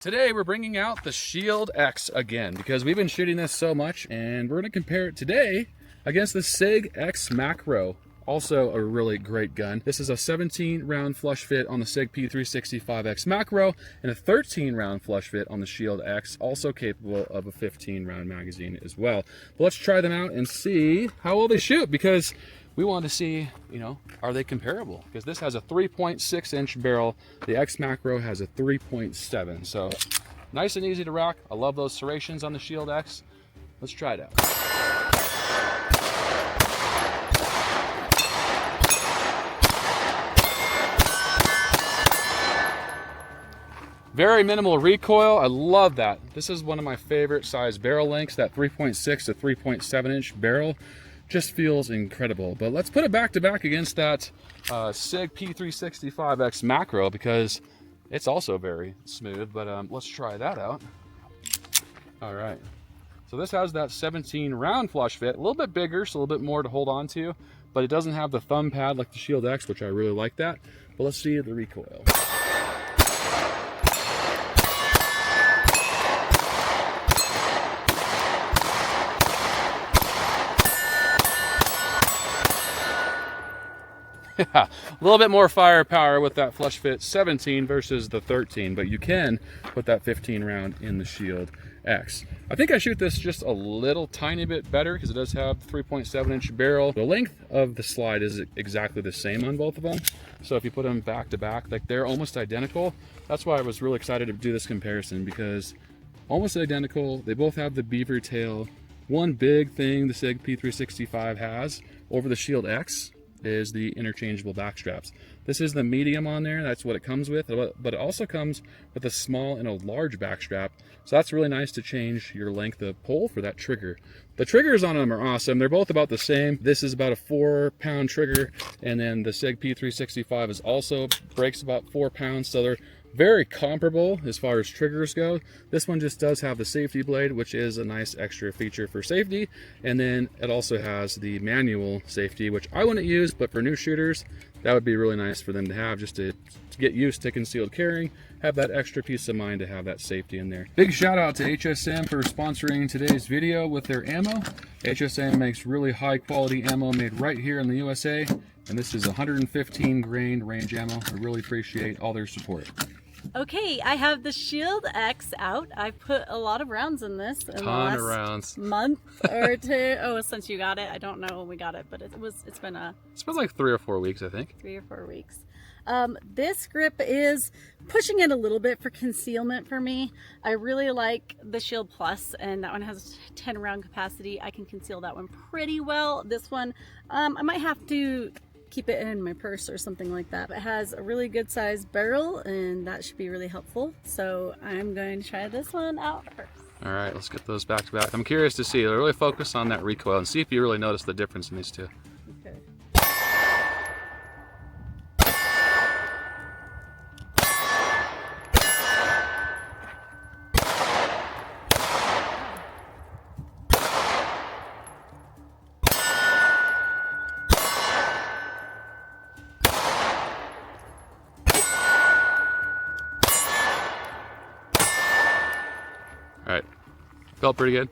Today we're bringing out the Shield X again because we've been shooting this so much, and we're going to compare it today against the SIG XMacro. Also a really great gun. This is a 17 round flush fit on the SIG P365 XMacro and a 13 round flush fit on the Shield X, also capable of a 15 round magazine as well. But let's try them out and see how well they shoot, because we want to see, are they comparable? Because this has a 3.6 inch barrel. The XMacro has a 3.7. So nice and easy to rock. I love those serrations on the Shield X. Let's try it out. Very minimal recoil. I love that. This is one of my favorite size barrel lengths. That 3.6 to 3.7 inch barrel just feels incredible. But let's put it back to back against that SIG P365 XMacro, because it's also very smooth. But let's try that out. All right. So this has that 17 round flush fit, a little bit bigger, so a little bit more to hold on to, but it doesn't have the thumb pad like the Shield X, which I really like that. But let's see the recoil. A little bit more firepower with that flush fit 17 versus the 13, but you can put that 15 round in the Shield X. I think I shoot this just a little tiny bit better because it does have 3.7 inch barrel. The length of the slide is exactly the same on both of them. So if you put them back to back, like they're almost identical. That's why I was really excited to do this comparison, because almost identical. They both have the beaver tail. One big thing the SIG P365 has over the Shield X is the interchangeable back straps. This is the medium on there, that's what it comes with, but it also comes with a small and a large back strap. So that's really nice to change your length of pull for that trigger. The triggers on them are awesome. They're both about the same. This is about a 4-pound trigger, and then the SIG P365 is also breaks about 4 pounds. So they're very comparable as far as triggers go. This one just does have the safety blade, which is a nice extra feature for safety. And then it also has the manual safety, which I wouldn't use, but for new shooters, that would be really nice for them to have, just to get used to concealed carrying, have that extra peace of mind to have that safety in there. Big shout out to HSM for sponsoring today's video with their ammo. HSM makes really high quality ammo made right here in the USA, and this is 115 grain range ammo. I really appreciate all their support. Okay, I have the Shield X out. I've put a lot of rounds in this in the last month or two. Oh, since you got it. I don't know when we got it, but it's been like 3 or 4 weeks, I think. 3 or 4 weeks. This grip is pushing it a little bit for concealment for me. I really like the Shield Plus, and that one has 10 round capacity. I can conceal that one pretty well. This one, I might have to keep it in my purse or something like that. It has a really good sized barrel, and that should be really helpful. So I'm going to try this one out first. All right, let's get those back to back. I'm curious to see, really focus on that recoil and see if you really notice the difference in these two. Okay. All right, felt pretty good.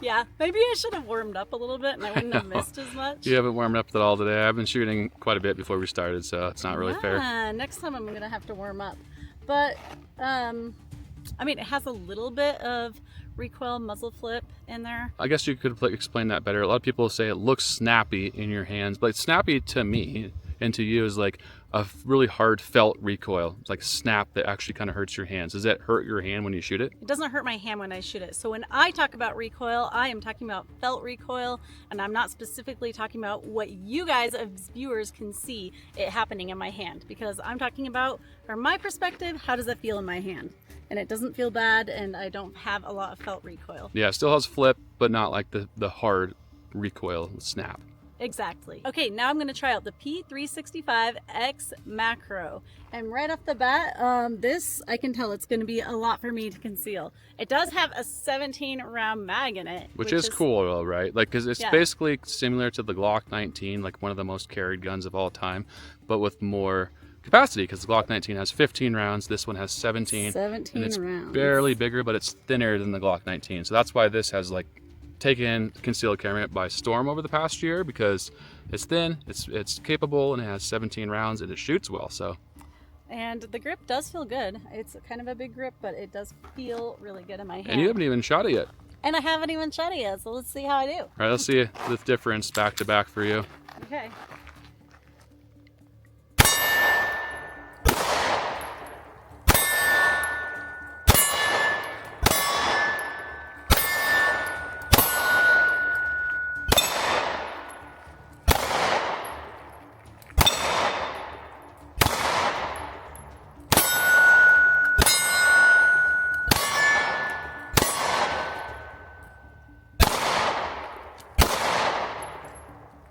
Yeah, maybe I should have warmed up a little bit and I wouldn't have missed as much. You haven't warmed up at all today. I've been shooting quite a bit before we started, so it's not really fair. Next time I'm gonna have to warm up. But I mean, it has a little bit of recoil muzzle flip in there. I guess you could explain that better. A lot of people say it looks snappy in your hands, but snappy to me and to you is like a really hard felt recoil. It's like snap that actually kind of hurts your hands. Does that hurt your hand when you shoot it? It doesn't hurt my hand when I shoot it. So when I talk about recoil, I am talking about felt recoil, and I'm not specifically talking about what you guys as viewers can see it happening in my hand, because I'm talking about, from my perspective, how does that feel in my hand? And it doesn't feel bad, and I don't have a lot of felt recoil. Yeah, it still has flip, but not like the hard recoil snap. Exactly. Okay, now I'm going to try out the P365 XMacro. And right off the bat, this, I can tell it's going to be a lot for me to conceal. It does have a 17 round mag in it. Which is cool though, right? Like, because it's basically similar to the Glock 19, like one of the most carried guns of all time, but with more capacity, because the Glock 19 has 15 rounds. This one has 17. 17 and it's rounds. barely bigger, but it's thinner than the Glock 19. So that's why this has like taken concealed carry by storm over the past year, because it's thin, it's capable, and it has 17 rounds, and it shoots well. So. And the grip does feel good. It's kind of a big grip, but it does feel really good in my hand. And you haven't even shot it yet. And I haven't even shot it yet, so let's see how I do. All right, let's see the difference back to back for you. Okay.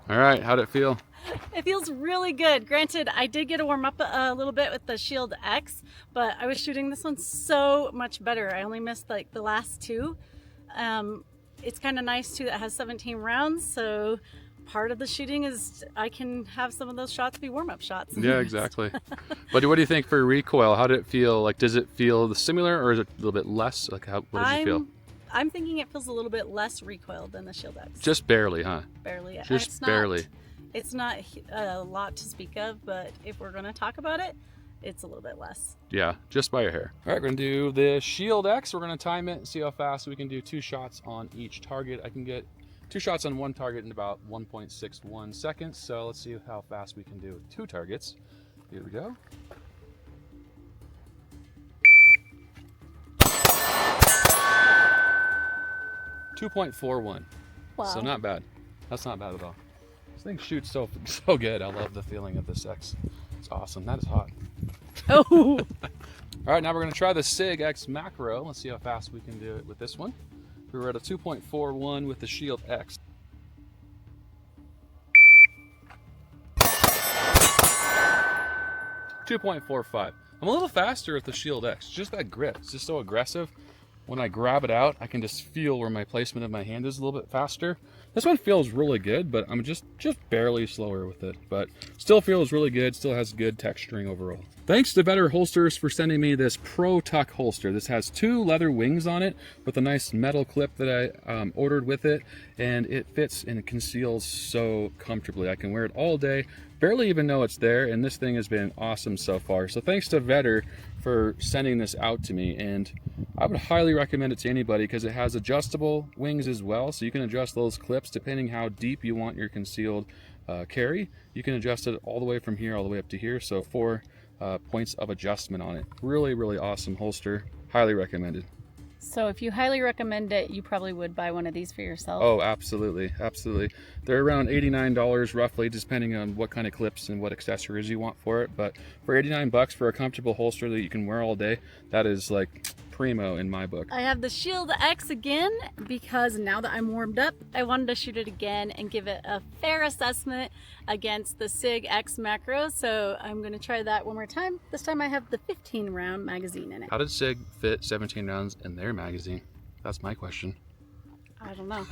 All right, how'd it feel? It feels really good. Granted, I did get to warm up a little bit with the Shield X, but I was shooting this one so much better. I only missed like the last two. It's kind of nice too that it has 17 rounds, so part of the shooting is I can have some of those shots be warm-up shots. Yeah, exactly. But what do you think for recoil? How did it feel? Like, does it feel similar, or is it a little bit less? Like, what did you feel? I'm thinking it feels a little bit less recoil than the Shield X. Just barely, huh? Barely. Just barely. It's not a lot to speak of, but if we're going to talk about it, it's a little bit less. Yeah, just by a hair. All right, we're going to do the Shield X. We're going to time it and see how fast we can do 2 shots on each target. I can get 2 shots on one target in about 1.61 seconds. So let's see how fast we can do 2 targets. Here we go. .41. Wow. So not bad. That's not bad at all. This thing shoots so good. I love the feeling of this X. It's awesome. That is hot. Oh. All right, now we're going to try the SIG XMacro. Let's see how fast we can do it with this one. We were at a 2.41 with the Shield X. .45. I'm a little faster with the Shield X. Just that grip. It's just so aggressive. When I grab it out, I can just feel where my placement of my hand is a little bit faster. This one feels really good, but I'm just barely slower with it. But still feels really good, still has good texturing overall. Thanks to Vetter Holsters for sending me this Pro Tuck holster. This has 2 leather wings on it with a nice metal clip that I ordered with it. And it fits and it conceals so comfortably. I can wear it all day, barely even know it's there, and this thing has been awesome so far. So thanks to Vetter for sending this out to me, and I would highly recommend it to anybody because it has adjustable wings as well, so you can adjust those clips depending how deep you want your concealed carry. You can adjust it all the way from here all the way up to here, so 4 points of adjustment on it. Really, really awesome holster. Highly recommended. So if you highly recommend it, you probably would buy one of these for yourself. Oh, absolutely, absolutely. They're around $89 roughly, depending on what kind of clips and what accessories you want for it. But for 89 bucks for a comfortable holster that you can wear all day, that is like primo in my book. I have the Shield X again because now that I'm warmed up, I wanted to shoot it again and give it a fair assessment against the SIG XMacro. So I'm going to try that one more time. This time I have the 15 round magazine in it. How did SIG fit 17 rounds in their magazine? That's my question. I don't know.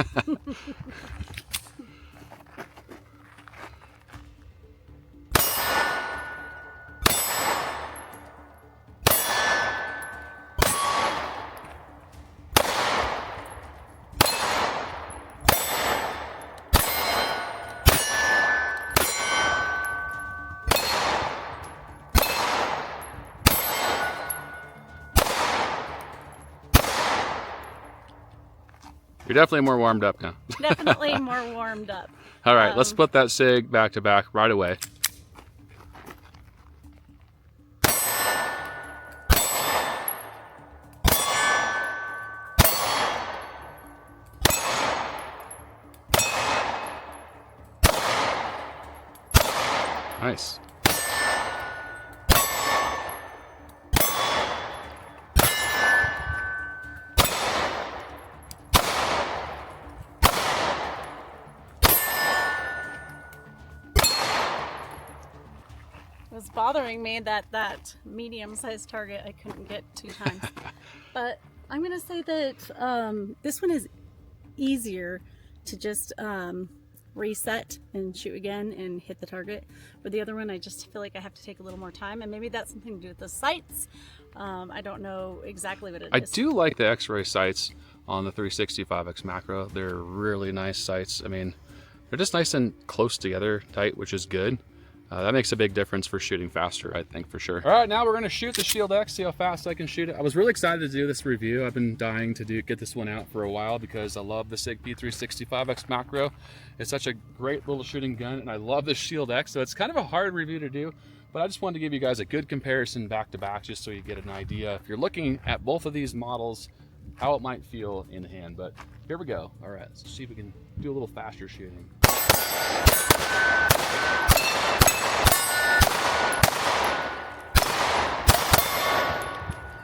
You're definitely more warmed up now. Definitely more warmed up. All right, let's put that SIG back to back right away. Nice. It was bothering me that medium-sized target I couldn't get 2 times. But I'm going to say that this one is easier to just reset and shoot again and hit the target. For the other one, I just feel like I have to take a little more time, and maybe that's something to do with the sights. I don't know exactly what it is. I do like the X-ray sights on the 365 XMacro. They're really nice sights. I mean, they're just nice and close together, tight, which is good. That makes a big difference for shooting faster, I think, for sure. All right, now we're gonna shoot the Shield X, see how fast I can shoot it. I was really excited to do this review. I've been dying to get this one out for a while because I love the SIG P365 XMacro. It's such a great little shooting gun, and I love the Shield X, so it's kind of a hard review to do, but I just wanted to give you guys a good comparison back to back just so you get an idea, if you're looking at both of these models, how it might feel in hand. But here we go. All right, let's see if we can do a little faster shooting.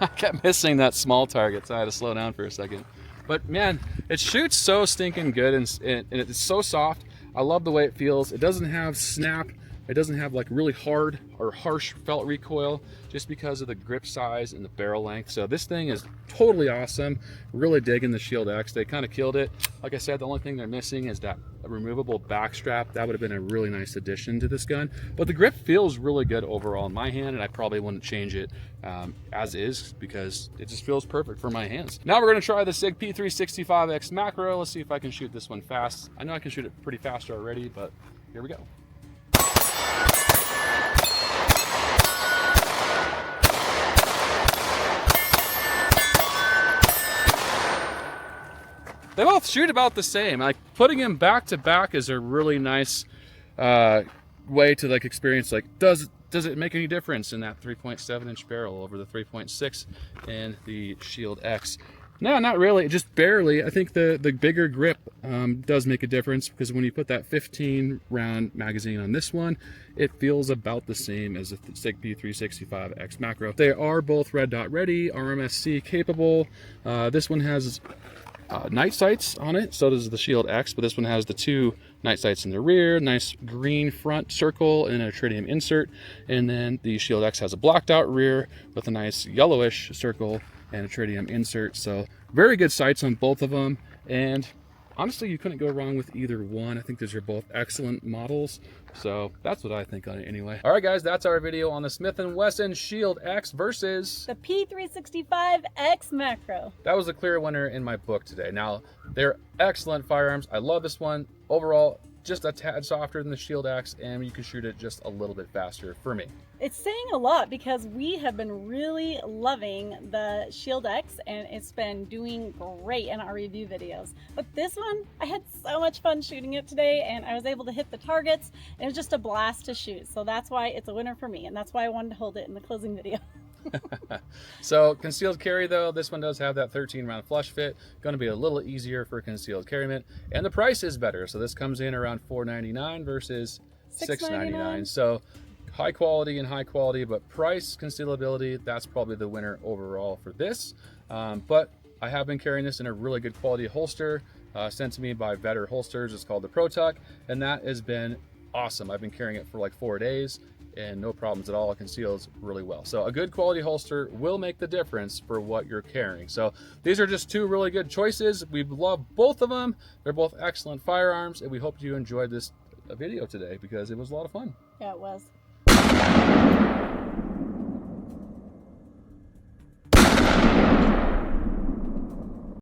I kept missing that small target, so I had to slow down for a second. But man, it shoots so stinking good, and it's so soft. I love the way it feels. It doesn't have snap. It doesn't have like really hard or harsh felt recoil just because of the grip size and the barrel length. So this thing is totally awesome. Really digging the Shield X. They kind of killed it. Like I said, the only thing they're missing is that removable back strap. That would have been a really nice addition to this gun. But the grip feels really good overall in my hand, and I probably wouldn't change it as is because it just feels perfect for my hands. Now we're going to try the SIG P365 XMacro. Let's see if I can shoot this one fast. I know I can shoot it pretty fast already, but here we go. They both shoot about the same. Like putting them back to back is a really nice way to like experience like does it make any difference in that 3.7-inch barrel over the 3.6 in the Shield X? No, not really, just barely. I think the bigger grip does make a difference because when you put that 15-round magazine on this one, it feels about the same as the SIG P365 XMacro. They are both red dot ready, RMSC capable. This one has night sights on it, so does the Shield X, but this one has the two night sights in the rear, nice green front circle and a tritium insert, and then the Shield X has a blocked out rear with a nice yellowish circle and a tritium insert. So very good sights on both of them, and honestly you couldn't go wrong with either one. I think those are both excellent models, so that's what I think on it anyway. All right guys, that's our video on the Smith & Wesson Shield X versus the P365 XMacro. That was a clear winner in my book today. Now, they're excellent firearms. I love this one. Overall, just a tad softer than the Shield X, and you can shoot it just a little bit faster for me. It's saying a lot because we have been really loving the Shield X, and it's been doing great in our review videos. But this one, I had so much fun shooting it today, and I was able to hit the targets, and it was just a blast to shoot. So that's why it's a winner for me, and that's why I wanted to hold it in the closing video. So concealed carry though, this one does have that 13-round flush fit. Going to be a little easier for concealed carryment, and the price is better. So this comes in around $4.99 versus $6.99. So high quality, but price, concealability, that's probably the winner overall for this. But I have been carrying this in a really good quality holster sent to me by Vetter Holsters. It's called the Pro Tuck, and that has been awesome. I've been carrying it for like 4 days and no problems at all. It conceals really well. So a good quality holster will make the difference for what you're carrying. So these are just two really good choices. We love both of them. They're both excellent firearms, and we hope you enjoyed this video today because it was a lot of fun. Yeah, it was.